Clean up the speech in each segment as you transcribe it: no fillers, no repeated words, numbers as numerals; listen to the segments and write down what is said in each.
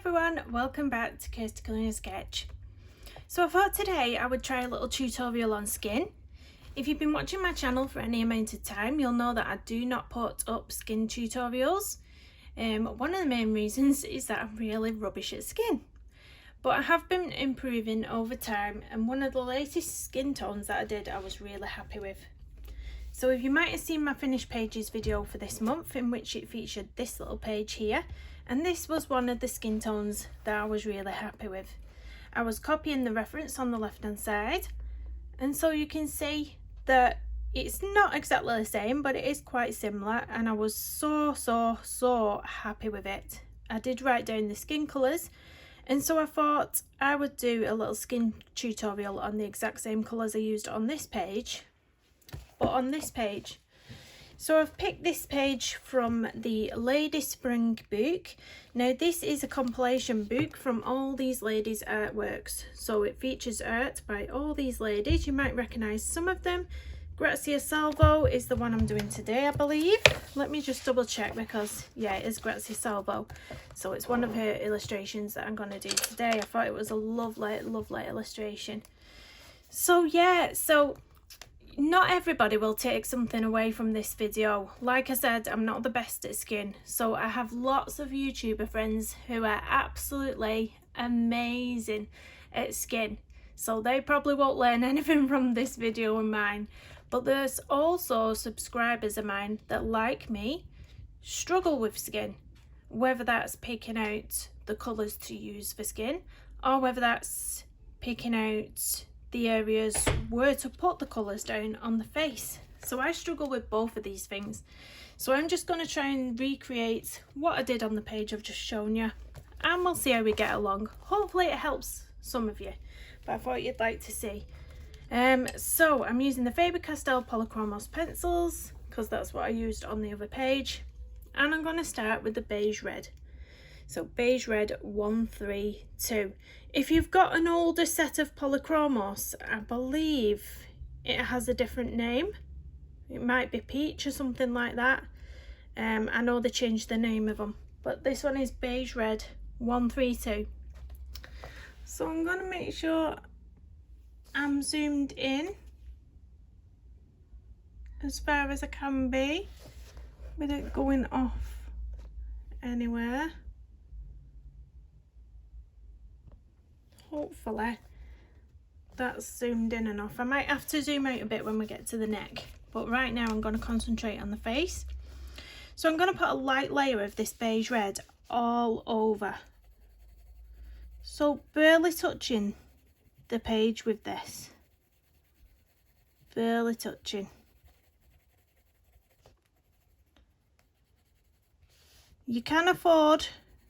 everyone, welcome back to Kirsty Coloring Sketch. So I thought today I would try a little tutorial on skin. If you've been watching my channel for any amount of time, you'll know that I do not put up skin tutorials. One of the main reasons is that I'm really rubbish at skin. But I have been improving over time, and one of the latest skin tones that I did I was really happy with. So if you might have seen my finished pages video for this month, in which it featured this little page here, and this was one of the skin tones that I was really happy with. I was copying the reference on the left hand side, and so you can see that it's not exactly the same, but it is quite similar, and I was so happy with it. I did write down the skin colours, and so I thought I would do a little skin tutorial on the exact same colours I used on this page, but on this page. So I've picked this page from the Lady Spring book. Now this is a compilation book from all these ladies' artworks. So it features art by all these ladies. You might recognise some of them. Grazia Salvo is the one I'm doing today, I believe. Let me just double check, because yeah, it is Grazia Salvo. So it's one of her illustrations that I'm going to do today. I thought it was a lovely illustration. So yeah, not everybody will take something away from this video. Like I said, I'm not the best at skin, so I have lots of YouTuber friends who are absolutely amazing at skin, so they probably won't learn anything from this video and mine. But there's also subscribers of mine that, like me, struggle with skin, whether that's picking out the colours to use for skin, or whether that's picking out the areas where to put the colours down on the face. So I struggle with both of these things. So I'm just going to try and recreate what I did on the page I've just shown you, and we'll see how we get along. Hopefully it helps some of you, but I thought you'd like to see. So I'm using the Fabercastell polychromos pencils, because that's what I used on the other page, and I'm going to start with the beige red. So beige red 132. If you've got an older set of polychromos, I believe it has a different name. It might be peach or something like that. I know they changed the name of them, but this one is beige red 132. So I'm going to make sure I'm zoomed in as far as I can be without it going off anywhere. Hopefully that's zoomed in enough. I might have to zoom out a bit when we get to the neck, but right now I'm going to concentrate on the face. So I'm going to put a light layer of this beige red all over, so barely touching the page with this, barely touching. You can afford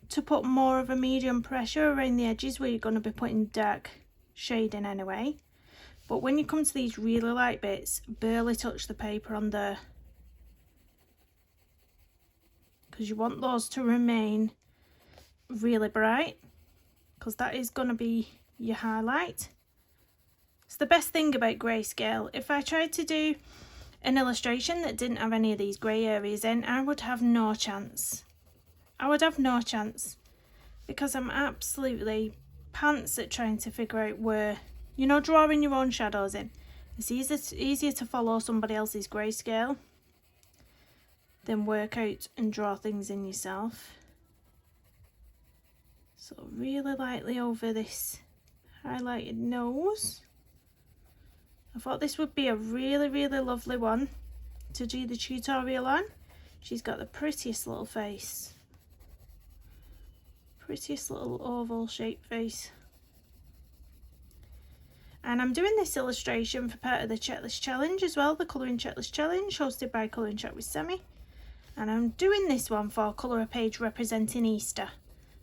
to put more of a medium pressure around the edges where you're going to be putting dark shading anyway, but when you come to these really light bits, barely touch the paper on there, because you want those to remain really bright, because that is going to be your highlight. It's the best thing about grayscale. If I tried to do an illustration that didn't have any of these grey areas in, I would have no chance. I would have no chance, because I'm absolutely pants at trying to figure out where, you know, drawing your own shadows in. It's easier to follow somebody else's grayscale than work out and draw things in yourself. So really lightly over this highlighted nose. I thought this would be a really lovely one to do the tutorial on. She's got the prettiest little face. Prettiest little oval shaped face. And I'm doing this illustration for part of the checklist challenge as well, the colouring checklist challenge hosted by Colouring Chat with Semi. And I'm doing this one for Colour a Page representing Easter.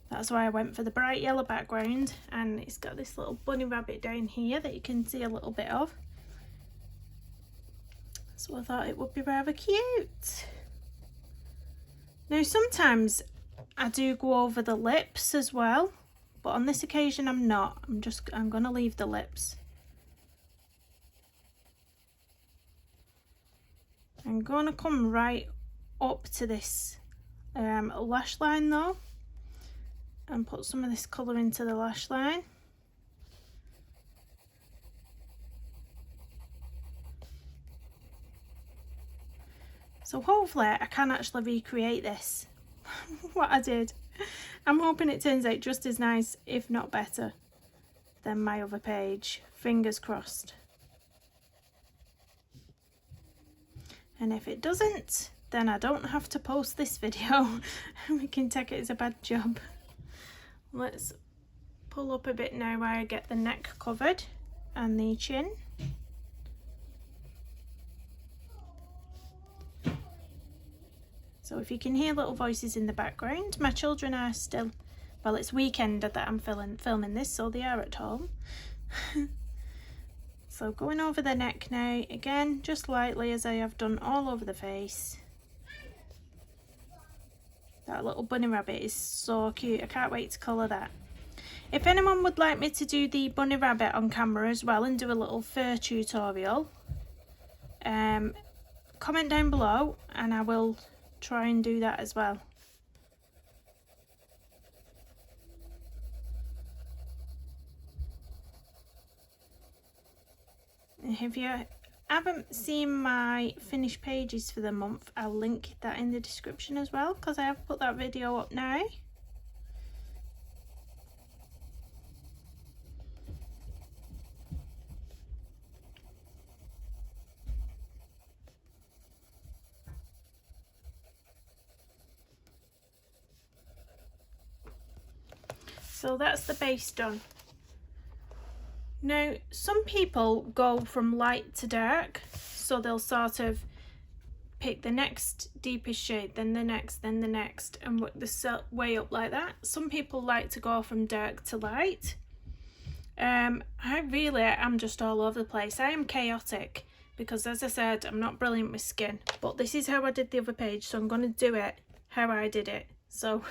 That's why I went for the bright yellow background, and it's got this little bunny rabbit down here that you can see a little bit of. So I thought it would be rather cute. Now sometimes I do go over the lips as well, but on this occasion I'm not. I'm going to leave the lips. I'm going to come right up to this lash line though, and put some of this colour into the lash line. So hopefully I can actually recreate this, what I did. I'm hoping it turns out just as nice, if not better, than my other page. Fingers crossed. And if it doesn't, then I don't have to post this video. We can take it as a bad job. Let's pull up a bit now where I get the neck covered and the chin. So if you can hear little voices in the background, my children are still, well, it's weekend that I'm filming this, so they are at home. So going over the neck now, again, just lightly as I have done all over the face. That little bunny rabbit is so cute. I can't wait to colour that. If anyone would like me to do the bunny rabbit on camera as well and do a little fur tutorial, comment down below and I will try and do that as well. If you haven't seen my finished pages for the month, I'll link that in the description as well, because I have put that video up now. So that's the base done. Now, some people go from light to dark, so they'll sort of pick the next deepest shade, then the next, then the next, and work the way up like that. Some people like to go from dark to light. I really am just all over the place. I am chaotic because, as I said, I'm not brilliant with skin, but this is how I did the other page, so I'm going to do it how I did it. So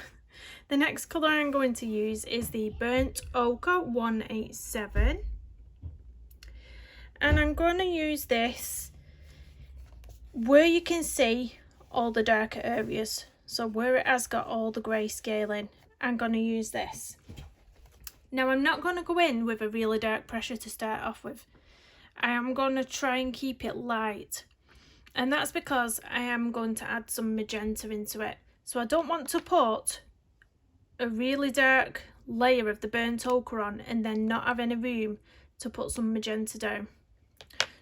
the next colour I'm going to use is the Burnt Ochre 187. And I'm going to use this where you can see all the darker areas. So where it has got all the grayscale in, I'm going to use this. Now I'm not going to go in with a really dark pressure to start off with. I am going to try and keep it light. And that's because I am going to add some magenta into it. So I don't want to put a really dark layer of the burnt ochre on and then not have any room to put some magenta down.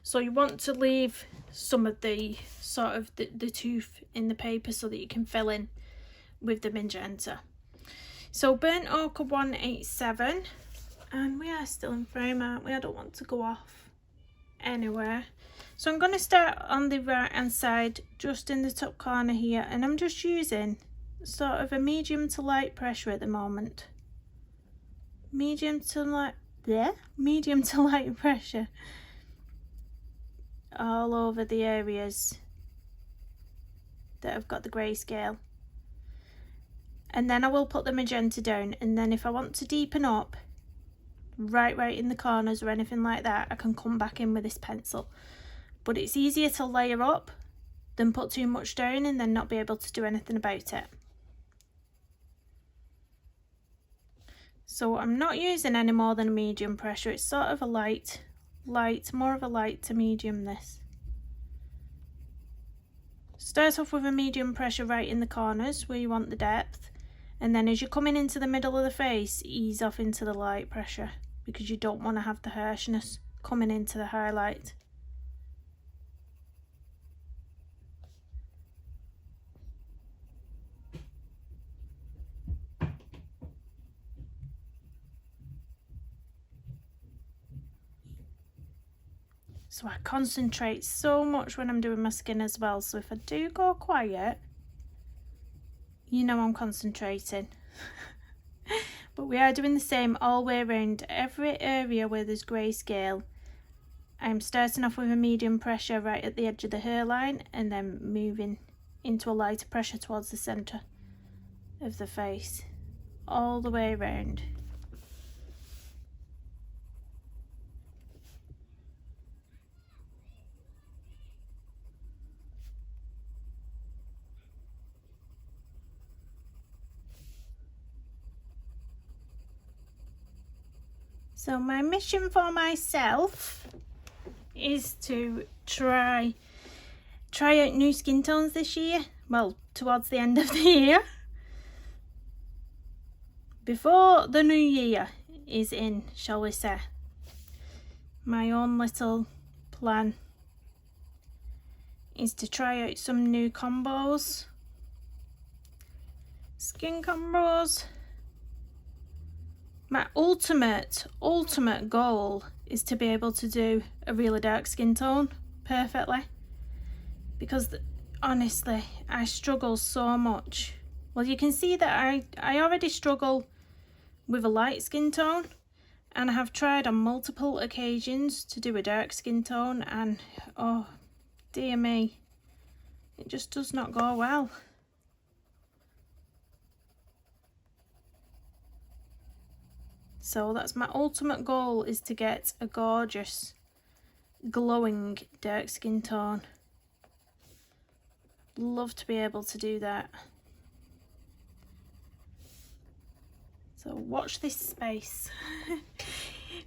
So you want to leave some of the sort of the tooth in the paper so that you can fill in with the magenta. So Burnt Ochre 187, and we are still in frame, aren't we? I don't want to go off anywhere. So I'm going to start on the right hand side, just in the top corner here, and I'm just using sort of a medium to light pressure at the moment. Medium to light pressure all over the areas that have got the grayscale. And then I will put the magenta down, and then if I want to deepen up right in the corners or anything like that, I can come back in with this pencil. But it's easier to layer up than put too much down and then not be able to do anything about it. So I'm not using any more than a medium pressure. It's sort of a light, more of a light to medium this. Start off with a medium pressure right in the corners where you want the depth, and then as you're coming into the middle of the face, ease off into the light pressure because you don't want to have the harshness coming into the highlight. So I concentrate so much when I'm doing my skin as well, so if I do go quiet, you know I'm concentrating. But we are doing the same all the way around. Every area where there's grayscale, I'm starting off with a medium pressure right at the edge of the hairline and then moving into a lighter pressure towards the centre of the face, all the way around. So my mission for myself is to try out new skin tones this year. Well, towards the end of the year. Before the new year is in, shall we say. My own little plan is to try out some new combos. Skin combos. My ultimate goal is to be able to do a really dark skin tone perfectly, because honestly I struggle so much. Well, you can see that I already struggle with a light skin tone, and I have tried on multiple occasions to do a dark skin tone, and oh dear me, it just does not go well. So that's my ultimate goal, is to get a gorgeous glowing dark skin tone. Love to be able to do that. So watch this space.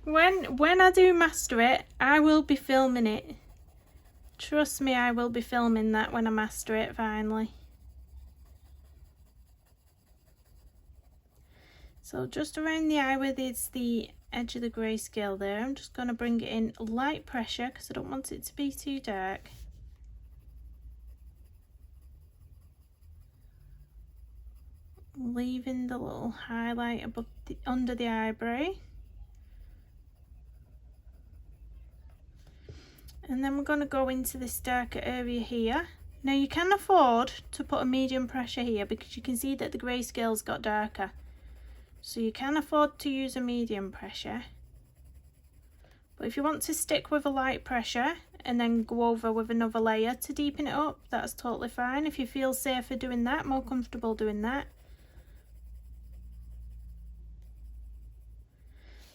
When I do master it, I will be filming it. Trust me, I will be filming that when I master it finally. So just around the eye where there's the edge of the grayscale there, I'm just going to bring it in light pressure because I don't want it to be too dark. Leaving the little highlight above under the eyebrow. And then we're going to go into this darker area here. Now you can afford to put a medium pressure here because you can see that the grayscale's got darker. So you can afford to use a medium pressure. But if you want to stick with a light pressure and then go over with another layer to deepen it up, that's totally fine. If you feel safer doing that, more comfortable doing that.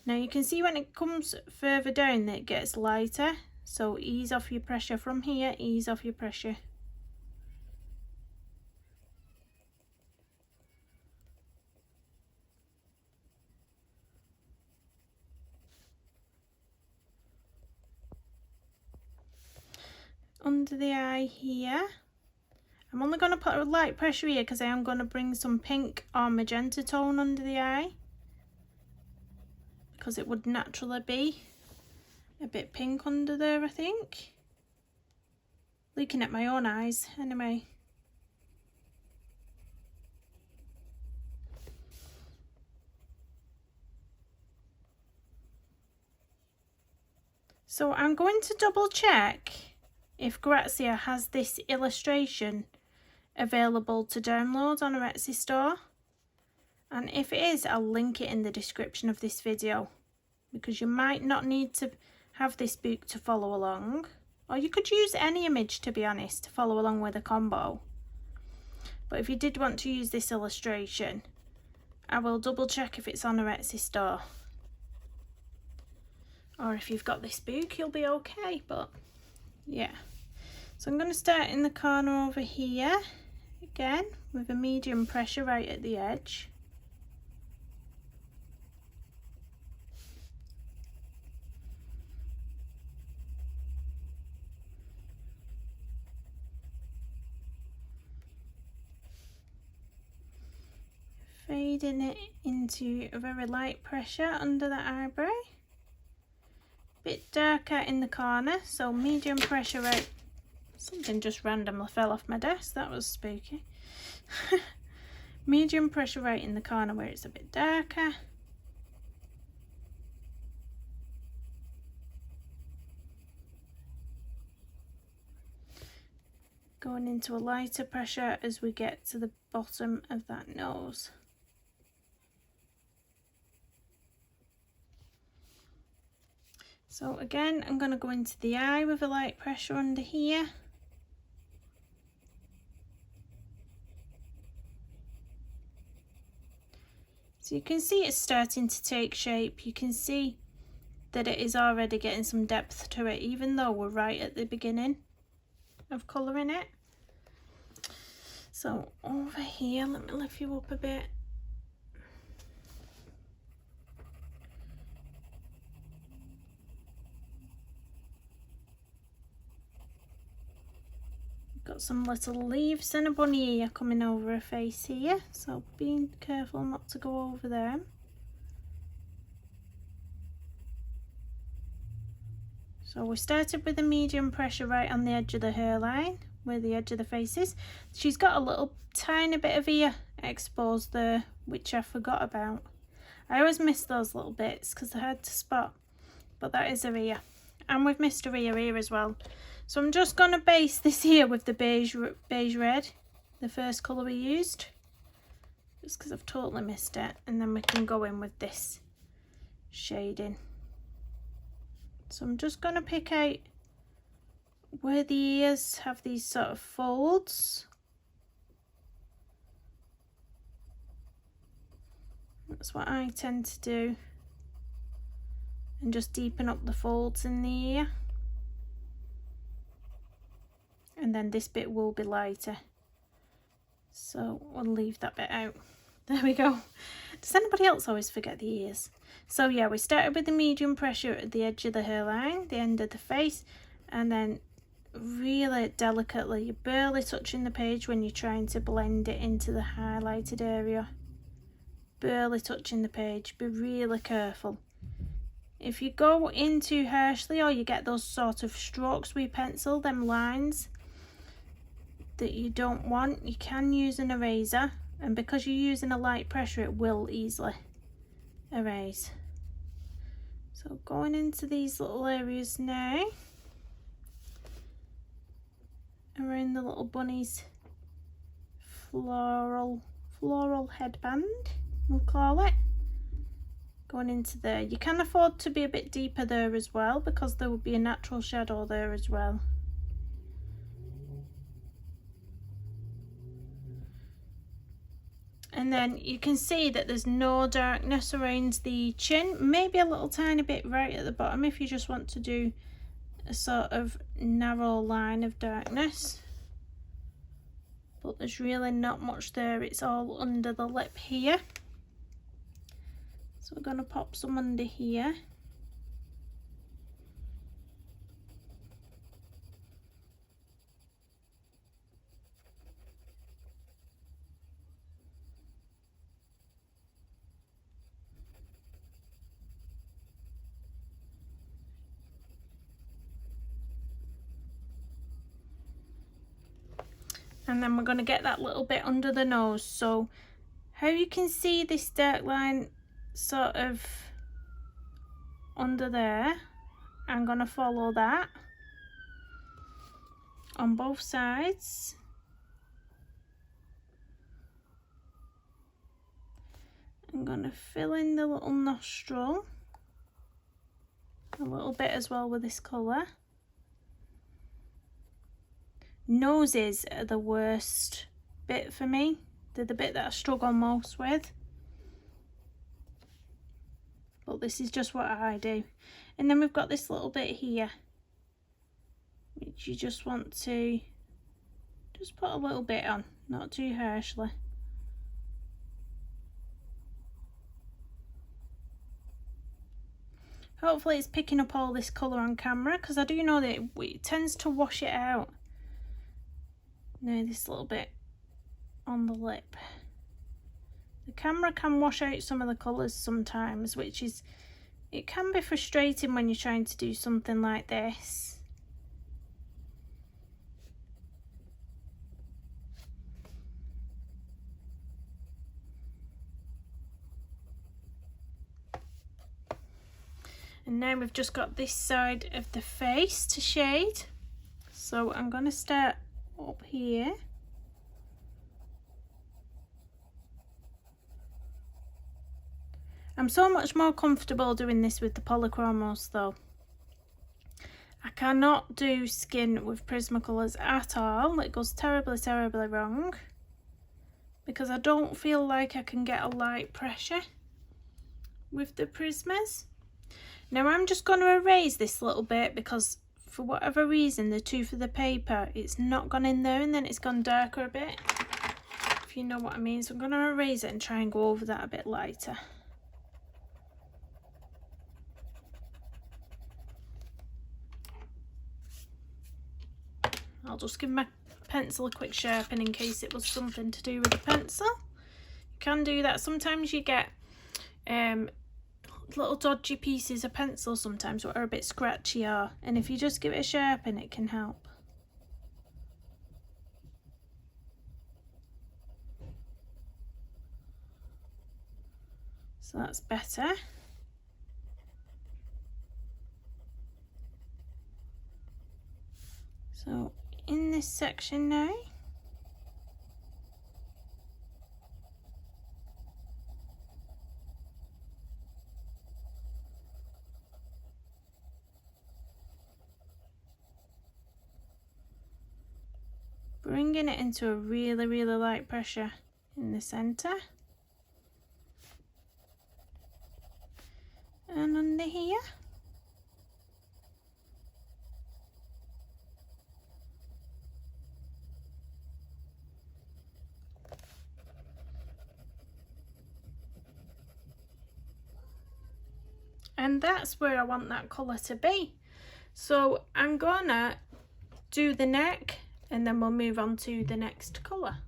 Now you can see when it comes further down that it gets lighter. So ease off your pressure from here, ease off your pressure. Under the eye here. I'm only going to put a light pressure here because I am going to bring some pink or magenta tone under the eye, because it would naturally be a bit pink under there, I think. Looking at my own eyes, anyway. So I'm going to double check if Grazia has this illustration available to download on her Etsy store. And if it is, I'll link it in the description of this video, because you might not need to have this book to follow along, or you could use any image, to be honest, to follow along with a combo. But if you did want to use this illustration, I will double check if it's on her Etsy store. Or if you've got this book, you'll be okay, but yeah. So I'm going to start in the corner over here, again, with a medium pressure right at the edge. Fading it into a very light pressure under the eyebrow. Bit darker in the corner, so medium pressure right. Something just randomly fell off my desk, that was spooky. Medium pressure right in the corner where it's a bit darker. Going into a lighter pressure as we get to the bottom of that nose. So again, I'm going to go into the eye with a light pressure under here. So you can see it's starting to take shape. You can see that it is already getting some depth to it, even though we're right at the beginning of colouring it. So over here, let me lift you up a bit. Got some little leaves and a bunny ear coming over her face here, so being careful not to go over them. So we started with a medium pressure right on the edge of the hairline, where the edge of the face is. She's got a little tiny bit of ear exposed there, which I forgot about. I always miss those little bits because they're hard to spot, but that is her ear. And we've missed her ear here as well. So I'm just going to base this here with the beige red, the first colour we used, just because I've totally missed it, and then we can go in with this shading. So I'm just going to pick out where the ears have these sort of folds. That's what I tend to do, and just deepen up the folds in the ear. And then this bit will be lighter, so we'll leave that bit out. There we go. Does anybody else always forget the ears? So yeah, we started with the medium pressure at the edge of the hairline, the end of the face, and then really delicately, you're barely touching the page when you're trying to blend it into the highlighted area. Barely touching the page, be really careful. If you go in too harshly, or you get those sort of strokes with your pencil, them lines that you don't want, you can use an eraser, and because you're using a light pressure, it will easily erase. So going into these little areas now, around the little bunny's floral headband, we'll call it. Going into there, you can afford to be a bit deeper there as well, because there will be a natural shadow there as well. And then you can see that there's no darkness around the chin, maybe a little tiny bit right at the bottom if you just want to do a sort of narrow line of darkness, but there's really not much there. It's all under the lip here, so we're going to pop some under here. And then we're going to get that little bit under the nose. So how you can see this dark line sort of under there, I'm going to follow that on both sides. I'm going to fill in the little nostril a little bit as well with this colour. Noses are the worst bit for me. They're the bit that I struggle most with. But this is just what I do. And then we've got this little bit here, which you just want to just put a little bit on, not too harshly. Hopefully it's picking up all this colour on camera, because I do know that it tends to wash it out. Now this little bit on the lip. The camera can wash out some of the colours sometimes, which is, it can be frustrating when you're trying to do something like this. And now we've just got this side of the face to shade. So I'm going to start up here. I'm so much more comfortable doing this with the polychromos though. I cannot do skin with Prismacolors at all. It goes terribly, terribly wrong, because I don't feel like I can get a light pressure with the Prismas. Now I'm just going to erase this little bit, because for whatever reason the tooth of the paper, it's not gone in there, and then it's gone darker a bit, if you know what I mean. So I'm going to erase it and try and go over that a bit lighter. I'll just give my pencil a quick sharpen in case it was something to do with the pencil. You can do that. Sometimes you get little dodgy pieces of pencil sometimes that are a bit scratchy, and if you just give it a sharpen, it can help. So that's better. So in this section now, bringing it into a really, really light pressure in the centre. And under here. And that's where I want that colour to be. So I'm gonna do the neck and then we'll move on to the next colour.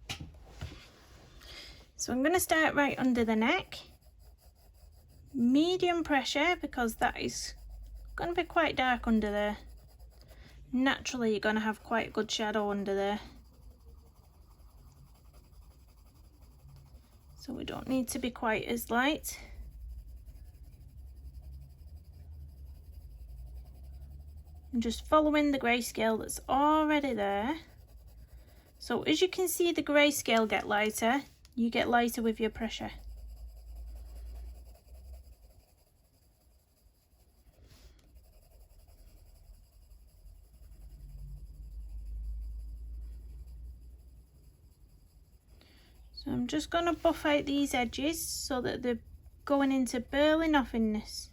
So I'm gonna start right under the neck. Medium pressure, because that is gonna be quite dark under there. Naturally you're gonna have quite a good shadow under there. So we don't need to be quite as light. I'm just following the grayscale that's already there. So as you can see the grayscale get lighter, you get lighter with your pressure. So I'm just going to buff out these edges so that they're going into barely nothingness.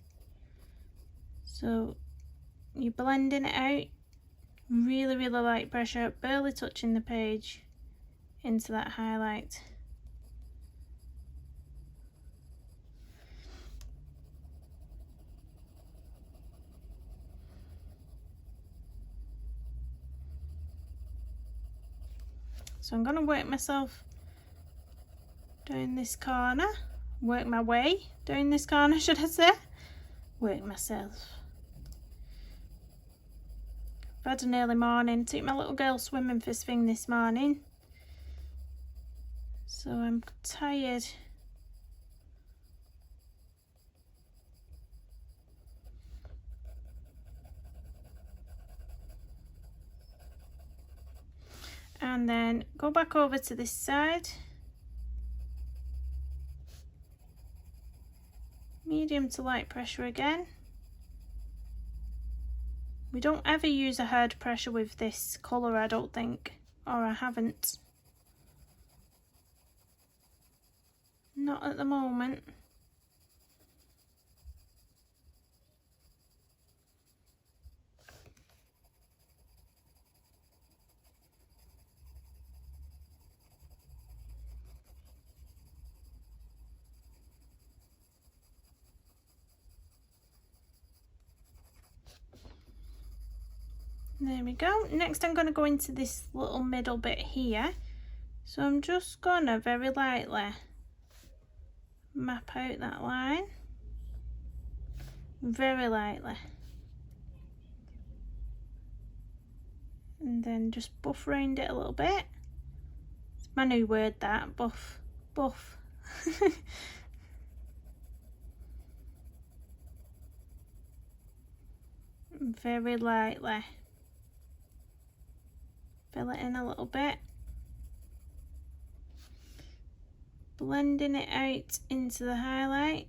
So you're blending it out, really, really light pressure, barely touching the page into that highlight. So I'm going to work myself down this corner, work my way down this corner, should I say? Work myself. I've had an early morning, took my little girl swimming first thing this morning, so I'm tired. And then go back over to this side, medium to light pressure again. We don't ever use a hard pressure with this colour, I don't think, or I haven't. Not at the moment. There we go. Next I'm going to go into this little middle bit here. So I'm just going to very lightly map out that line. Very lightly. And then just buff round it a little bit. It's my new word, that, buff. Buff. Very lightly. Fill it in a little bit, blending it out into the highlight.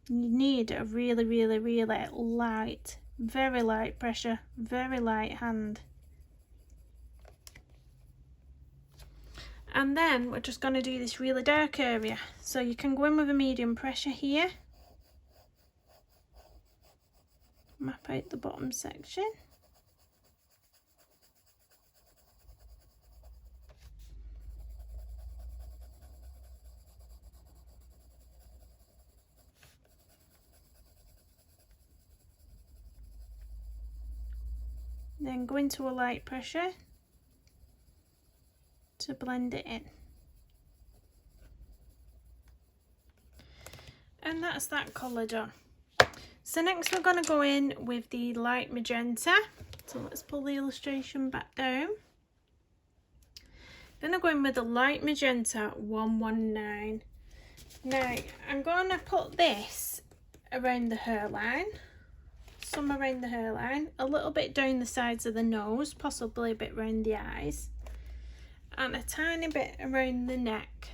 You need a really, really, really light, very light pressure, very light hand. And then we're just going to do this really dark area. So you can go in with a medium pressure here. Map out the bottom section. Then go into a light pressure to blend it in. And that's that colour done. So next we're going to go in with the light magenta. So let's pull the illustration back down. Then I'm going with the light magenta 119. Now I'm going to put this around the hairline, some around the hairline, a little bit down the sides of the nose, possibly a bit around the eyes, and a tiny bit around the neck.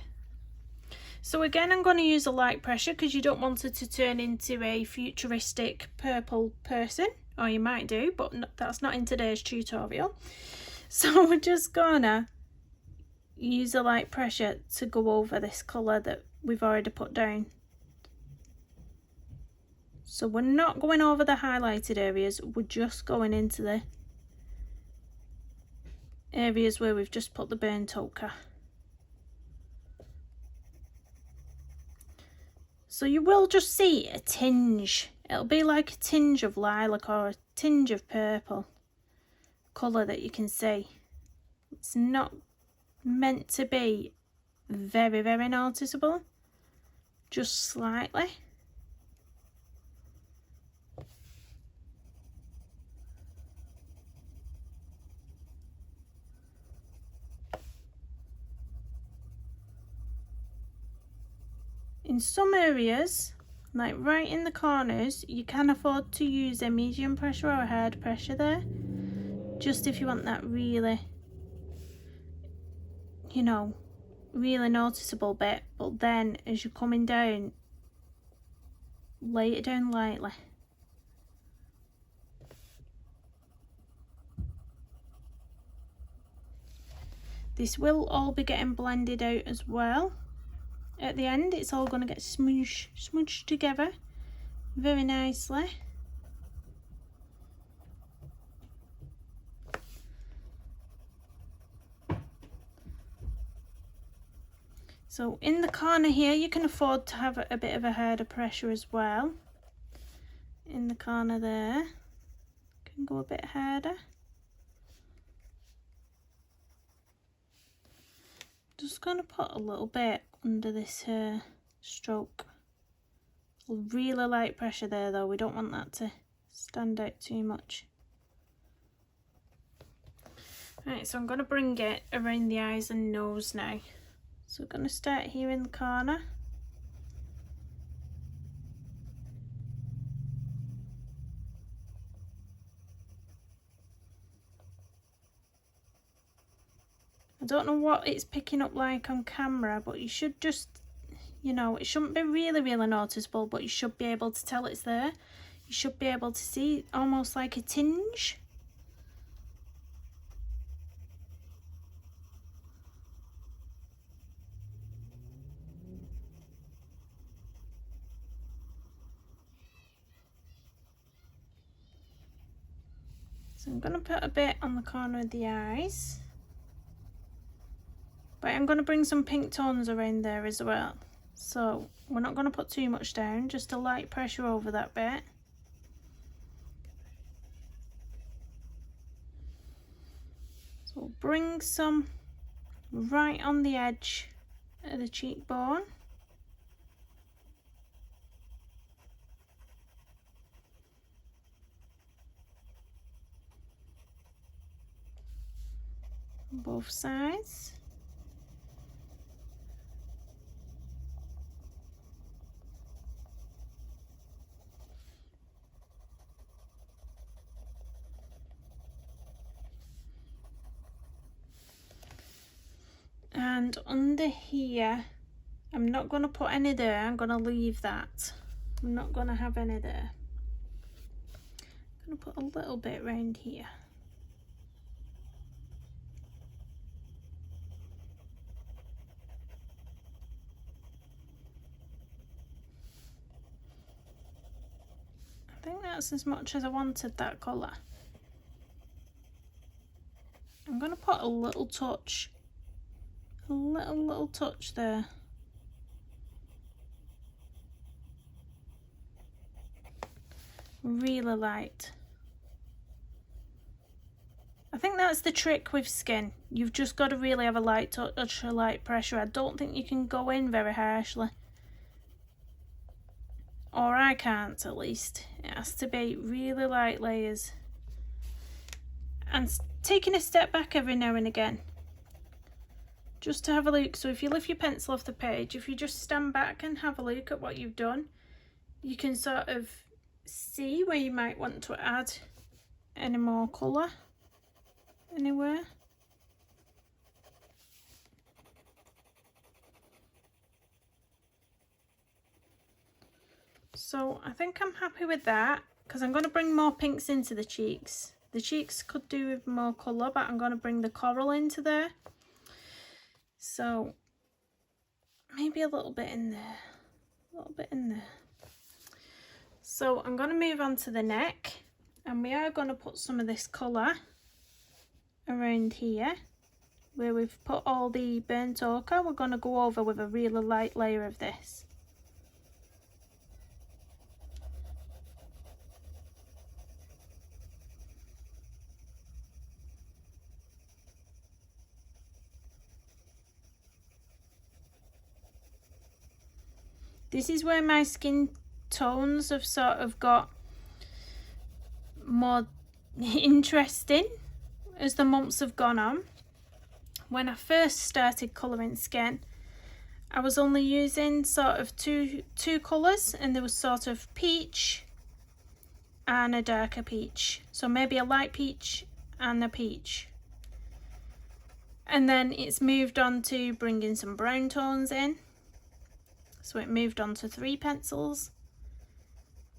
So again, I'm going to use a light pressure because you don't want it to turn into a futuristic purple person, or you might do, but that's not in today's tutorial. So we're just gonna use a light pressure to go over this colour that we've already put down. So we're not going over the highlighted areas, we're just going into the areas where we've just put the burnt ochre. So you will just see a tinge. It'll be like a tinge of lilac or a tinge of purple colour that you can see. It's not meant to be very, very noticeable, just slightly. In some areas, like right in the corners, you can afford to use a medium pressure or a hard pressure there, just if you want that really, you know, really noticeable bit. But then as you're coming down, lay it down lightly. This will all be getting blended out as well. At the end, it's all going to get smudged together very nicely. So in the corner here, you can afford to have a bit of a harder pressure as well. In the corner there, can go a bit harder. Just going to put a little bit under this stroke. Really light pressure there though, we don't want that to stand out too much. Right, so I'm going to bring it around the eyes and nose now. So we're going to start here in the corner. I don't know what it's picking up like on camera, but you should just, you know, it shouldn't be really, really noticeable, but you should be able to tell it's there. You should be able to see almost like a tinge. So I'm going to put a bit on the corner of the eyes. But I'm going to bring some pink tones around there as well. So we're not going to put too much down, just a light pressure over that bit. So we'll bring some right on the edge of the cheekbone. On both sides. And under here, I'm not going to put any there, I'm going to leave that. I'm not going to have any there. I'm going to put a little bit around here. I think that's as much as I wanted that colour. I'm going to put a little touch. A little touch there. Really light. think that's the trick with skin. You've just got to really have a light touch, a light pressure. I don't think you can go in very harshly. Or I can't, at least. It has to be really light layers. And taking a step back every now and again, just to have a look. So if you lift your pencil off the page, if you just stand back and have a look at what you've done, you can sort of see where you might want to add any more colour anywhere. So I think I'm happy with that, because I'm going to bring more pinks into the cheeks. The cheeks could do with more colour, but I'm going to bring the coral into there. So maybe a little bit in there, a little bit in there. So I'm going to move on to the neck, and we are going to put some of this colour around here where we've put all the burnt ochre. We're going to go over with a really light layer of this. This is where my skin tones have sort of got more interesting as the months have gone on. When I first started colouring skin, I was only using sort of two colours, and there was sort of peach and a darker peach. So maybe a light peach and a peach. And then it's moved on to bringing some brown tones in. So it moved on to 3 pencils,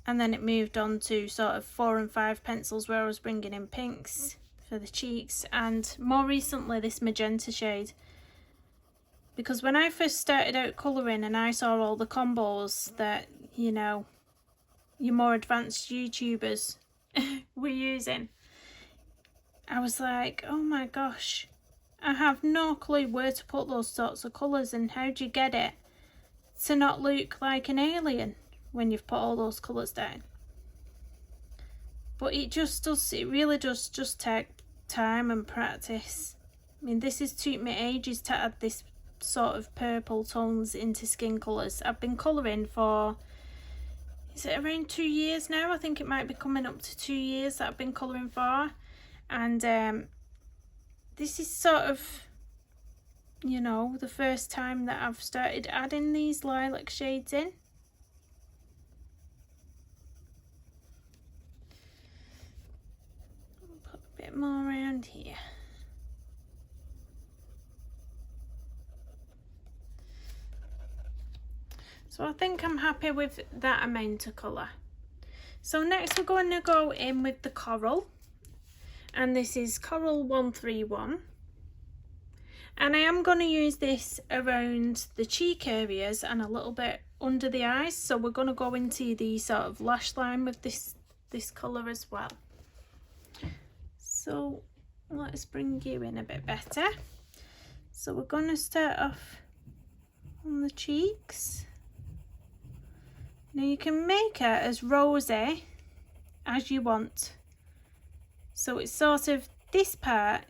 and then it moved on to sort of 4 and 5 pencils where I was bringing in pinks for the cheeks, and more recently this magenta shade. Because when I first started out colouring and I saw all the combos that, you know, your more advanced YouTubers were using, I was like, oh my gosh, I have no clue where to put those sorts of colours, and how do you get it to not look like an alien when you've put all those colours down. But it just does, it really does just take time and practice. I mean, this has took me ages to add this sort of purple tones into skin colours. I've been colouring for, is it around 2 years now? I think it might be coming up to 2 years that I've been colouring for. And this is sort of, you know, the first time that I've started adding these lilac shades in. Put a bit more around here. So I think I'm happy with that amount of colour. So next we're going to go in with the coral, and this is Coral 131. And I am going to use this around the cheek areas and a little bit under the eyes. So we're going to go into the sort of lash line with this colour as well. So let's bring you in a bit better. So we're going to start off on the cheeks. Now you can make it as rosy as you want. So it's sort of, this part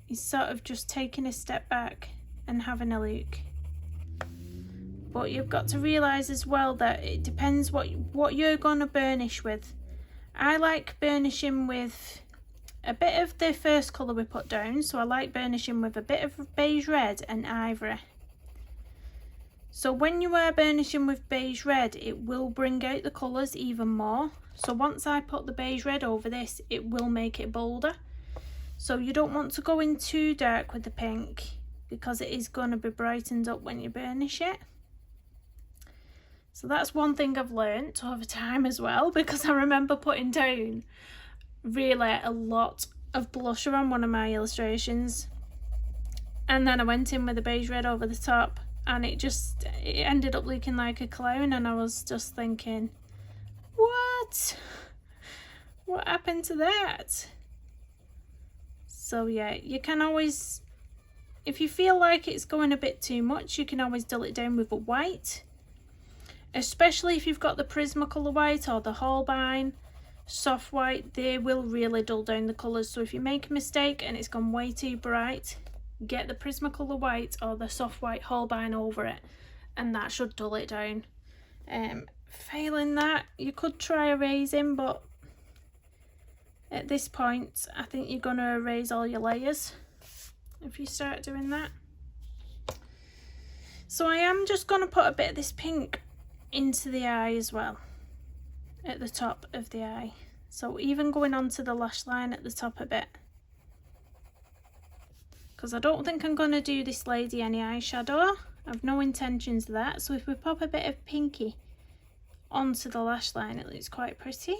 is sort of just taking a step back and having a look. But you've got to realise as well that it depends what you're going to burnish with. I like burnishing with a bit of the first colour we put down. So I like burnishing with a bit of beige red and ivory. So when you are burnishing with beige red, it will bring out the colours even more. So once I put the beige red over this, it will make it bolder. So you don't want to go in too dark with the pink, because it is going to be brightened up when you burnish it. So that's one thing I've learnt over time as well, because I remember putting down really a lot of blusher on one of my illustrations, and then I went in with the beige red over the top, and it ended up looking like a clown, and I was just thinking, what happened to that? So yeah, you can always, if you feel like it's going a bit too much, you can always dull it down with a white, especially if you've got the Prismacolor white or the Holbein. soft white, they will really dull down the colours. So if you make a mistake and it's gone way too bright, get the Prismacolor white or the soft white Holbein over it, and that should dull it down. Failing that, you could try erasing, but at this point I think you're going to erase all your layers if you start doing that. So I am just going to put a bit of this pink into the eye as well, at the top of the eye. So even going onto the lash line at the top a bit, because I don't think I'm going to do this lady any eyeshadow. I've no intentions of that. So if we pop a bit of pinky onto the lash line, it looks quite pretty.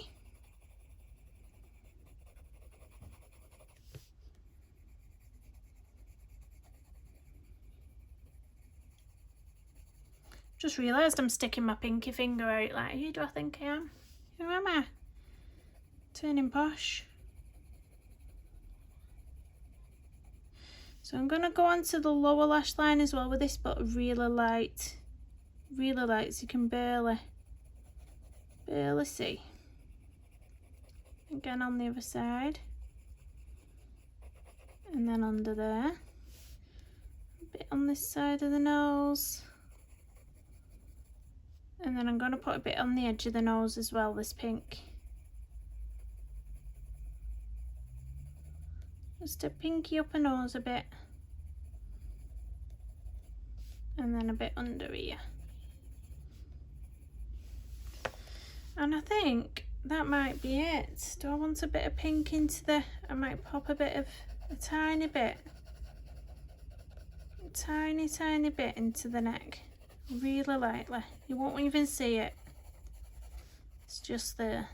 Just realised I'm sticking my pinky finger out. Like, who do I think I am? Who am I? Turning posh. So I'm going to go onto the lower lash line as well with this, but really light so you can barely see. Again on the other side, and then under there, a bit on this side of the nose, and then I'm going to put a bit on the edge of the nose as well, this pink. Just to pinky up her nose a bit, and then a bit under here. And I think that might be it. Do I want a bit of pink into the, I might pop a bit of, a tiny bit, tiny bit into the neck, really lightly. You won't even see it. It's just there.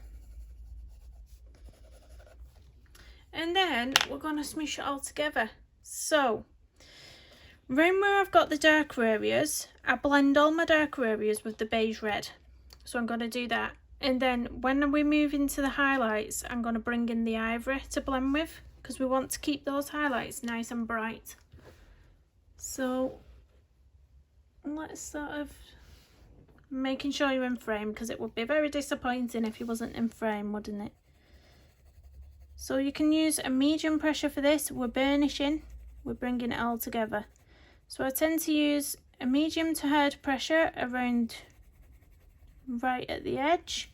And then we're going to smush it all together. So, round where I've got the darker areas, I blend all my darker areas with the beige red. So I'm going to do that. And then when we move into the highlights, I'm going to bring in the ivory to blend with, because we want to keep those highlights nice and bright. So let's sort of making sure you're in frame, because it would be very disappointing if you wasn't in frame, wouldn't it? So you can use a medium pressure for this. We're burnishing, we're bringing it all together. So I tend to use a medium to hard pressure around right at the edge.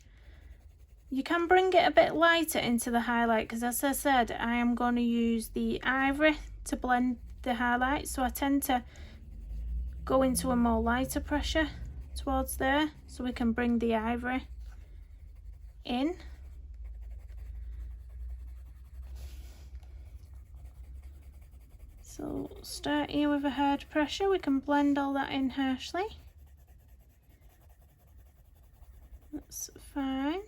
You can bring it a bit lighter into the highlight, because as I said, I am going to use the ivory to blend the highlight. So I tend to go into a more lighter pressure towards there, so we can bring the ivory in. So start here with a hard pressure, we can blend all that in harshly. That's fine.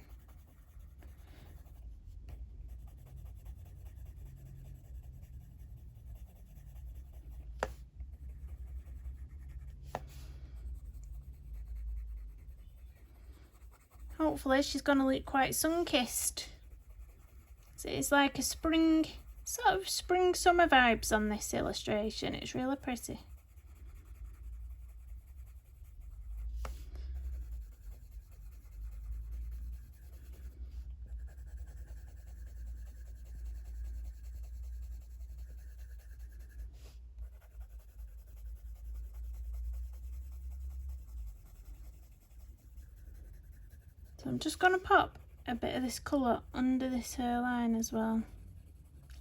Hopefully she's going to look quite sun-kissed. So it's like a spring, sort of spring summer vibes on this illustration. It's really pretty. So I'm just going to pop a bit of this colour under this hairline as well.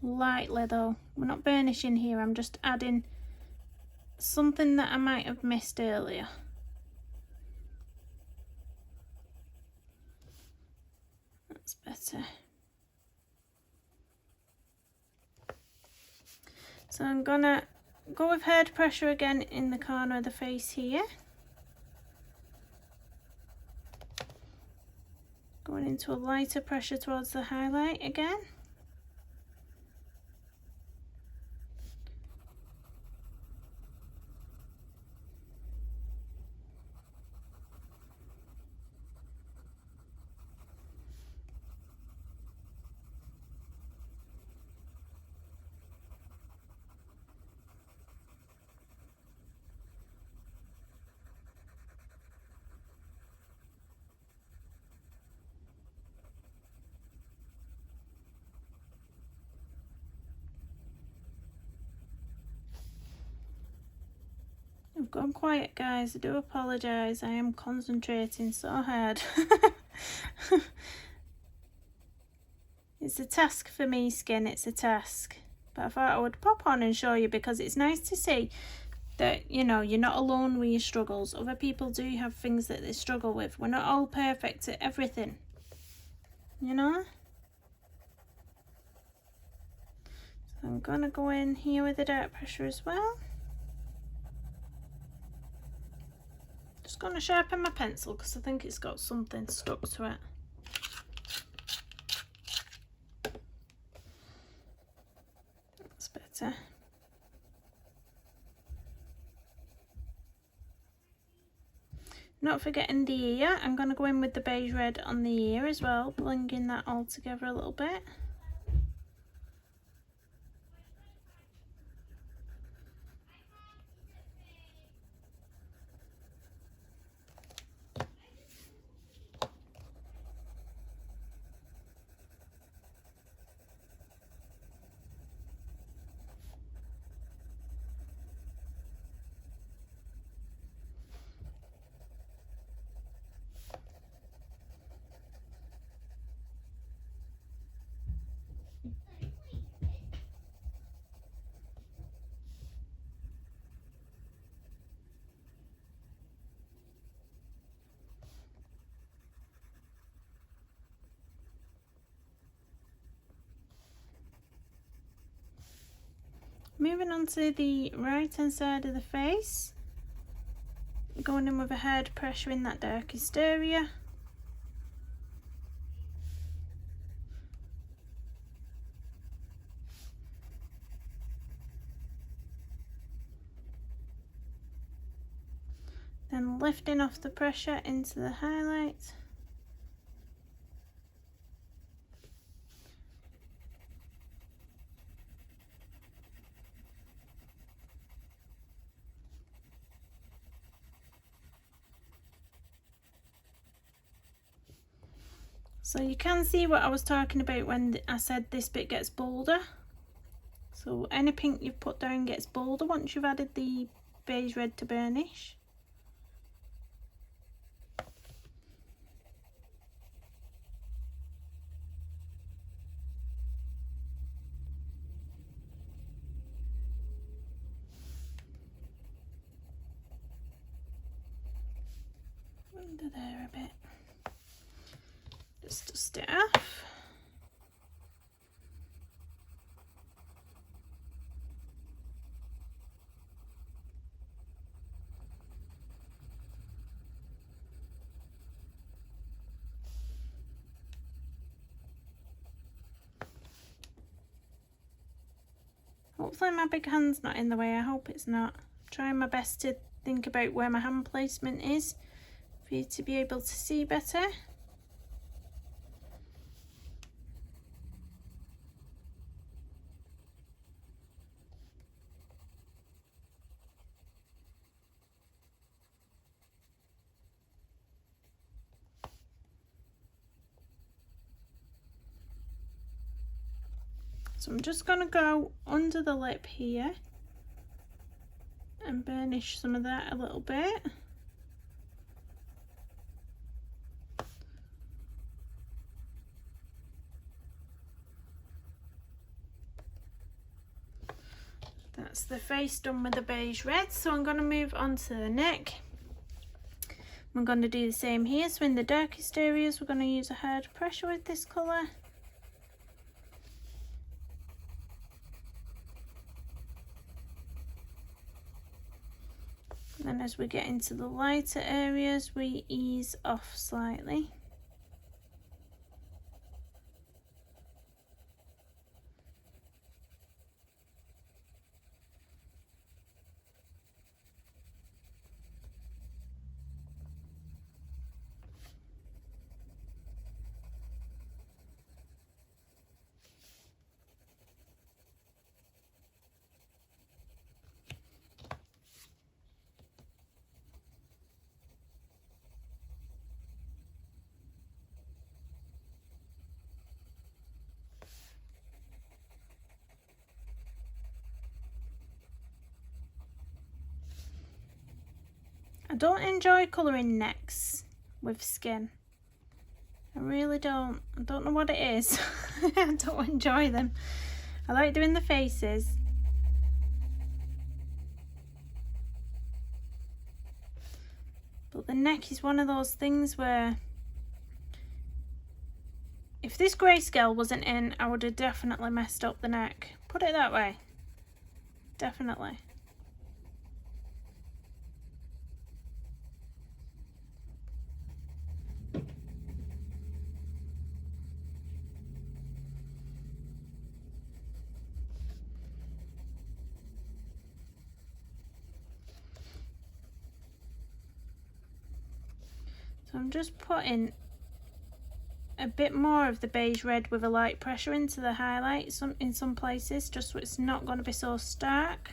Lightly though, we're not burnishing here, I'm just adding something that I might have missed earlier. That's better. So I'm gonna go with hard pressure again in the corner of the face here. Going into a lighter pressure towards the highlight again. gone quiet, guys. I do apologise. I am concentrating so hard. It's a task for me, skin. It's a task. But I thought I would pop on and show you because it's nice to see that, you know, you're not alone with your struggles. Other people do have things that they struggle with. We're not all perfect at everything, you know? So I'm going to go in here with the dark pressure as well. Just going to sharpen my pencil because I think it's got something stuck to it. That's better. Not forgetting the ear. I'm going to go in with the beige red on the ear as well, blending that all together a little bit. Moving on to the right hand side of the face, going in with a hard pressure in that darkest area. Then lifting off the pressure into the highlight. So you can see what I was talking about when I said this bit gets bolder. So any pink you've put down gets bolder once you've added the beige red to burnish. Under there a bit. Just dust it off. Hopefully my big hand's not in the way. I hope it's not. I'm trying my best to think about where my hand placement is for you to be able to see better. So I'm just going to go under the lip here and burnish some of that a little bit. That's the face done with the beige red. So I'm going to move on to the neck. I'm going to do the same here. So in the darkest areas we're going to use a hard pressure with this colour. And as we get into the lighter areas, we ease off slightly. don't enjoy colouring necks with skin. I really don't. I don't know what it is. I don't enjoy them. I like doing the faces. But the neck is one of those things where if this grayscale wasn't in, I would have definitely messed up the neck. Put it that way. Definitely. So I'm just putting a bit more of the beige red with a light pressure into the highlights in some places, just so it's not going to be so stark.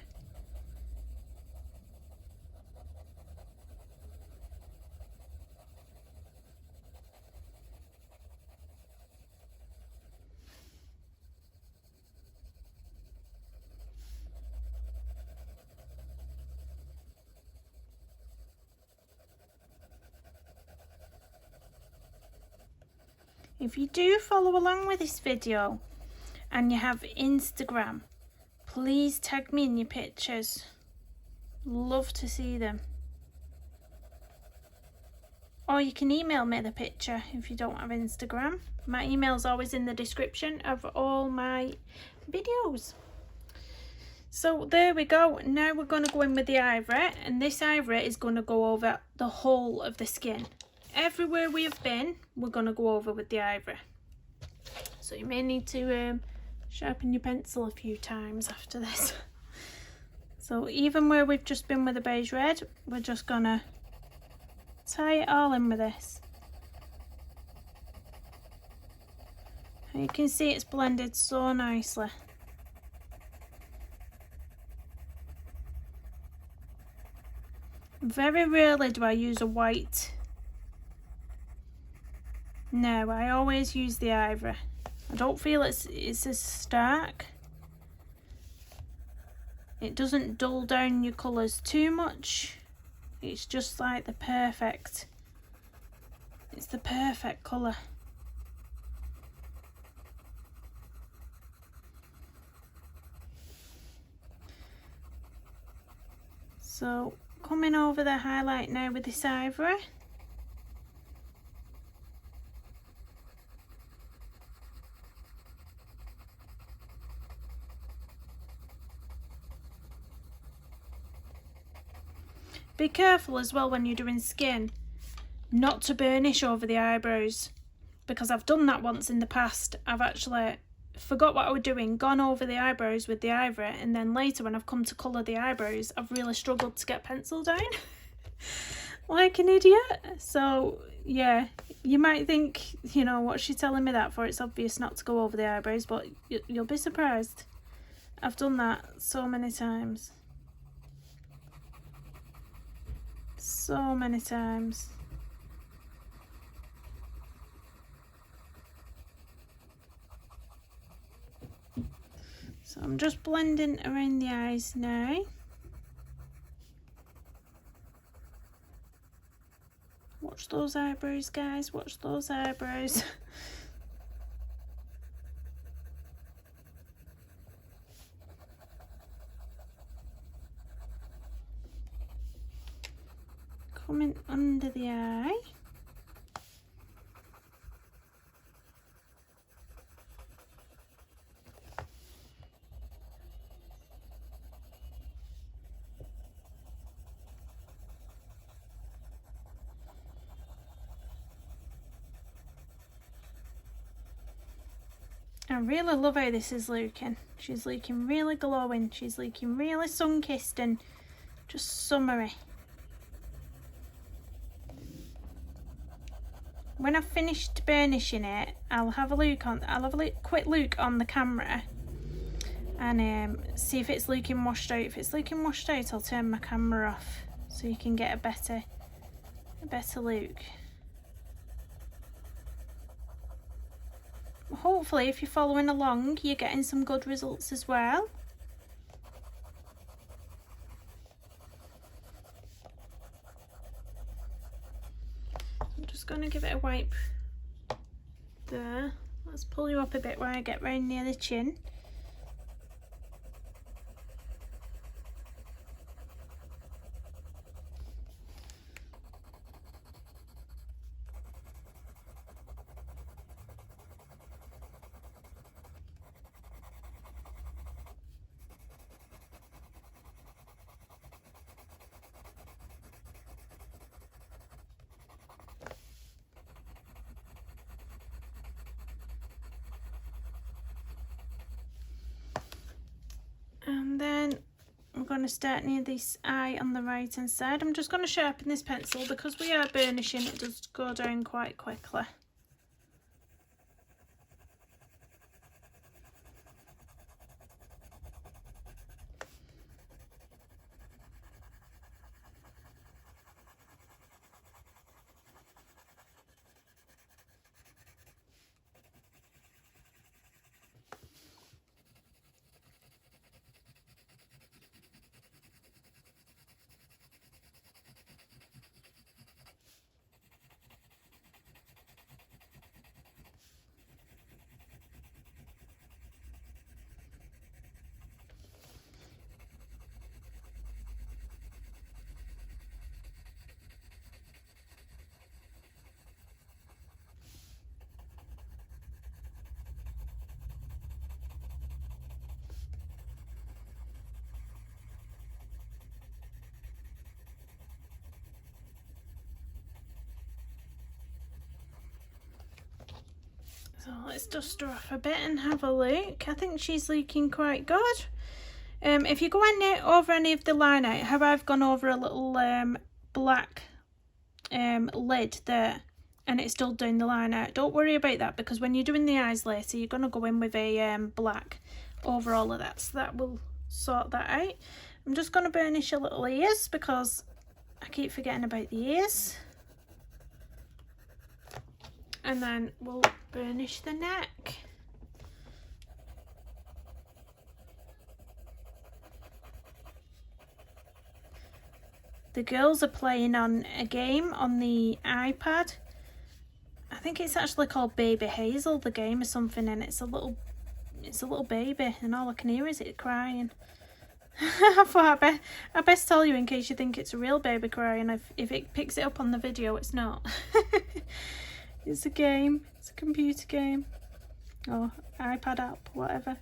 If you do follow along with this video and you have Instagram, please tag me in your pictures. Love to see them. Or you can email me the picture if you don't have Instagram. My email's always in the description of all my videos. So there we go. Now we're going to go in with the ivory, and this ivory is going to go over the whole of the skin. Everywhere we have been, we're going to go over with the ivory. So you may need to sharpen your pencil a few times after this. So even where we've just been with the beige red, we're just going to tie it all in with this. And you can see it's blended so nicely. Very rarely do I use a white. No, I always use the ivory. I don't feel it's as stark. It doesn't dull down your colours too much. It's just like the perfect. It's the perfect colour. So coming over the highlight now with this ivory. Be careful as well when you're doing skin not to burnish over the eyebrows, because I've done that once in the past. I've actually forgot what I was doing, gone over the eyebrows with the ivory, and then later when I've come to colour the eyebrows, I've really struggled to get pencil down like an idiot. So yeah, you might think, you know, what's she telling me that for? It's obvious not to go over the eyebrows, but you'll be surprised. I've done that so many times. So many times. So I'm just blending around the eyes now. Watch those eyebrows, guys, watch those eyebrows. Coming under the eye. I really love how this is looking. She's looking really glowing. She's looking really sun-kissed and just summery. When I've finished burnishing it, I'll have a quick look on the camera and see if it's looking washed out. If it's looking washed out, I'll turn my camera off so you can get a better look. Hopefully, if you're following along, you're getting some good results as well. to give it a wipe there. Let's pull you up a bit where I get round near the chin. And then I'm going to start near this eye on the right hand side. I'm just going to sharpen this pencil because we are burnishing, it does go down quite quickly. So let's dust her off a bit and have a look. I think she's looking quite good. If you go over any of the line out, how I've gone over a little black lid there and it's still doing the line out, don't worry about that, because when you're doing the eyes later you're going to go in with a black over all of that, so that will sort that out. I'm just going to burnish a little ears because I keep forgetting about the ears. And then we'll burnish the neck. The girls are playing on a game on the iPad. I think it's actually called Baby Hazel, the game, or something, and it's a little baby, and all I can hear is it crying. I thought I best tell you in case you think it's a real baby crying. If it picks it up on the video, it's not. It's a game. It's a computer game. Or iPad app, whatever.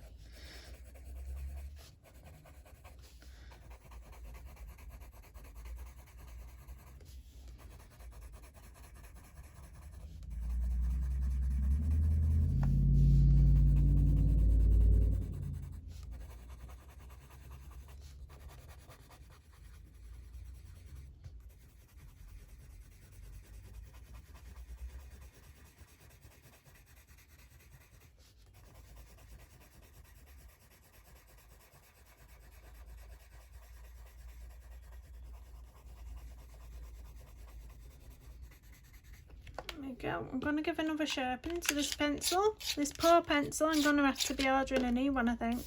There we go. I'm going to give another sharpen to this pencil. This poor pencil, I'm going to have to be ordering a new one, I think.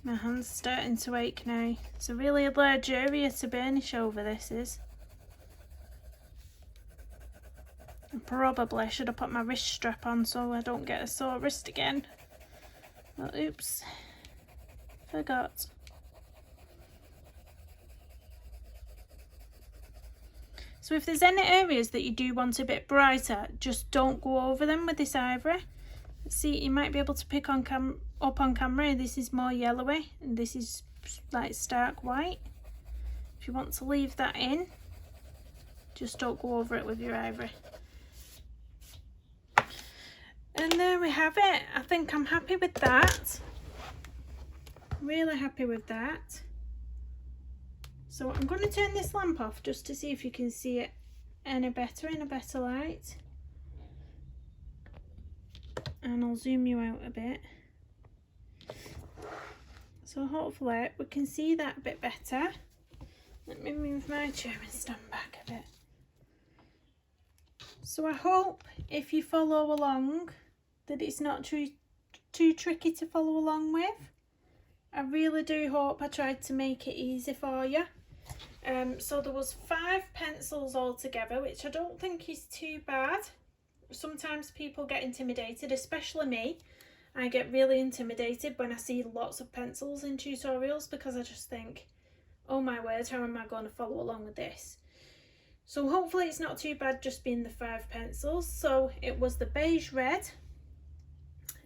My hand's starting to ache now. It's a really large area to burnish over, this is. I probably should have put my wrist strap on so I don't get a sore wrist again. But oops, forgot. So if there's any areas that you do want a bit brighter, just don't go over them with this ivory. See, you might be able to pick up on camera, this is more yellowy and this is like stark white. If you want to leave that in, just don't go over it with your ivory. And there we have it. I think I'm happy with that. Really happy with that. So I'm going to turn this lamp off just to see if you can see it any better in a better light. And I'll zoom you out a bit. So hopefully we can see that a bit better. Let me move my chair and stand back a bit. So I hope if you follow along that it's not too tricky to follow along with. I really do hope I tried to make it easy for you. So there was 5 pencils altogether, which I don't think is too bad. Sometimes people get intimidated, especially me. I get really intimidated when I see lots of pencils in tutorials because I just think, oh my word, how am I going to follow along with this? So hopefully it's not too bad just being the 5 pencils. So it was the beige red.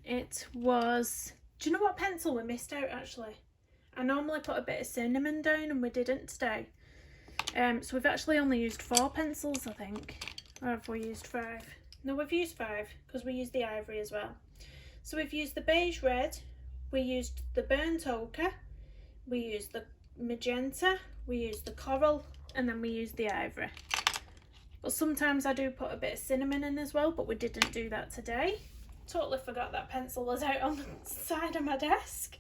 It was, do you know what pencil we missed out actually? I normally put a bit of cinnamon down and we didn't today. So we've actually only used 4 pencils, I think. Or have we used 5? No, we've used 5 because we used the ivory as well. So we've used the beige red, we used the burnt ochre, we used the magenta, we used the coral, and then we used the ivory. But sometimes I do put a bit of cinnamon in as well, but we didn't do that today. Totally forgot that pencil was out on the side of my desk.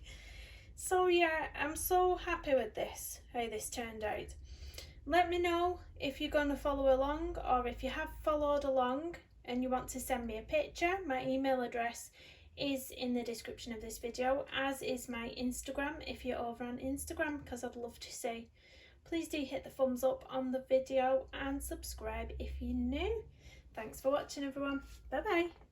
So yeah, I'm so happy with this, how this turned out. Let me know if you're going to follow along, or if you have followed along and you want to send me a picture. My email address is in the description of this video, as is my Instagram if you're over on Instagram, because I'd love to see. Please do hit the thumbs up on the video and subscribe if you're new. Thanks for watching everyone. Bye bye.